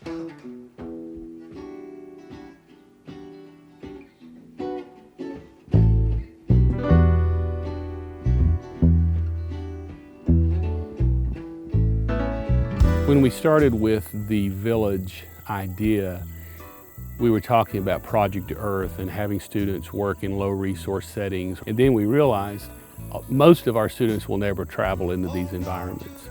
When we started with the village idea, we were talking about Project Earth and having students work in low resource settings. And then we realized most of our students will never travel into these environments.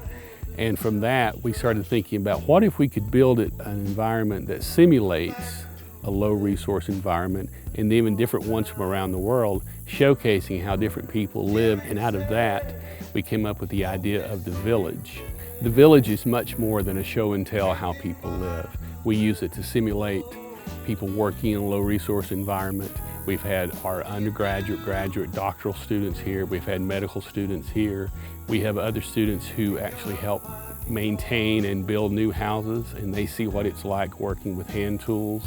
And from that, we started thinking about what if we could build an environment that simulates a low resource environment, and even different ones from around the world, showcasing how different people live. And out of that, we came up with the idea of the village. The village is much more than a show and tell how people live. We use it to simulate people working in a low resource environment. We've had our undergraduate, graduate, doctoral students here. We've had medical students here. We have other students who actually help maintain and build new houses, and they see what it's like working with hand tools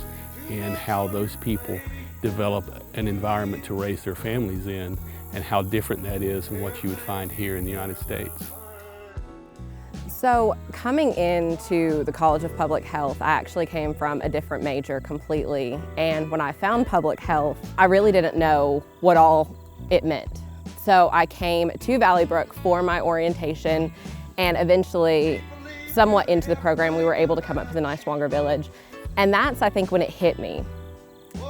and how those people develop an environment to raise their families in, and how different that is than what you would find here in the United States. So coming into the College of Public Health, I actually came from a different major completely. And when I found public health, I really didn't know what all it meant. So I came to Valley Brook for my orientation, and eventually, somewhat into the program, we were able to come up to the Niswonger Village. And that's, I think, when it hit me,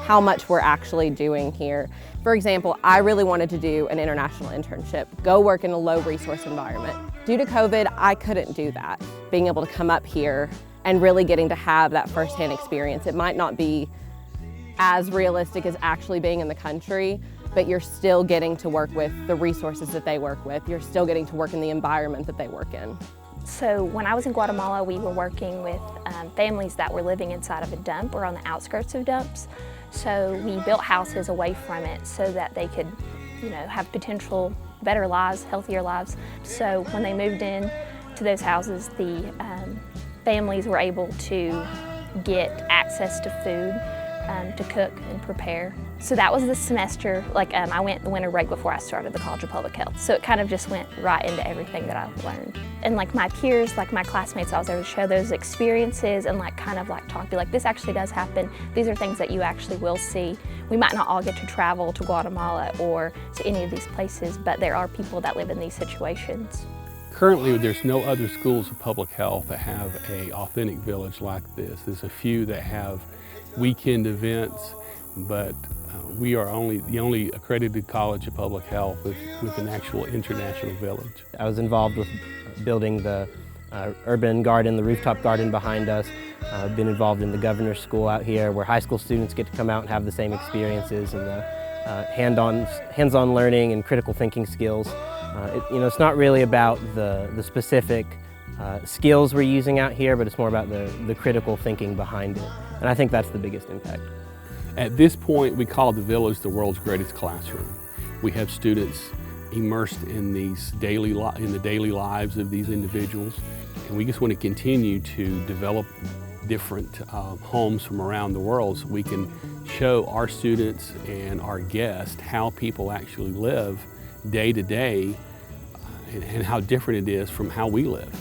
how much we're actually doing here. For example, I really wanted to do an international internship, go work in a low resource environment. Due to COVID, I couldn't do that. Being able to come up here and really getting to have that firsthand experience. It might not be as realistic as actually being in the country, but you're still getting to work with the resources that they work with. You're still getting to work in the environment that they work in. So when I was in Guatemala, we were working with families that were living inside of a dump or on the outskirts of dumps. So we built houses away from it so that they could, have potential better lives, healthier lives. So when they moved in to those houses, the families were able to get access to food to cook and prepare. So that was the semester, I went the winter break before I started the College of Public Health. So it kind of just went right into everything that I learned. And my peers, my classmates, I was able to show those experiences and talk, be this actually does happen. These are things that you actually will see. We might not all get to travel to Guatemala or to any of these places, but there are people that live in these situations. Currently, there's no other schools of public health that have an authentic village like this. There's a few that have weekend events, but we are the only accredited college of public health with an actual international village. I was involved with building the urban garden, the rooftop garden behind us. I've been involved in the governor's school out here where high school students get to come out and have the same experiences, and the hands-on learning and critical thinking skills. It's not really about the specific skills we're using out here, but it's more about the critical thinking behind it. And I think that's the biggest impact. At this point, we call the village the world's greatest classroom. We have students immersed in the daily lives of these individuals, and we just want to continue to develop different homes from around the world so we can show our students and our guests how people actually live day to day and how different it is from how we live.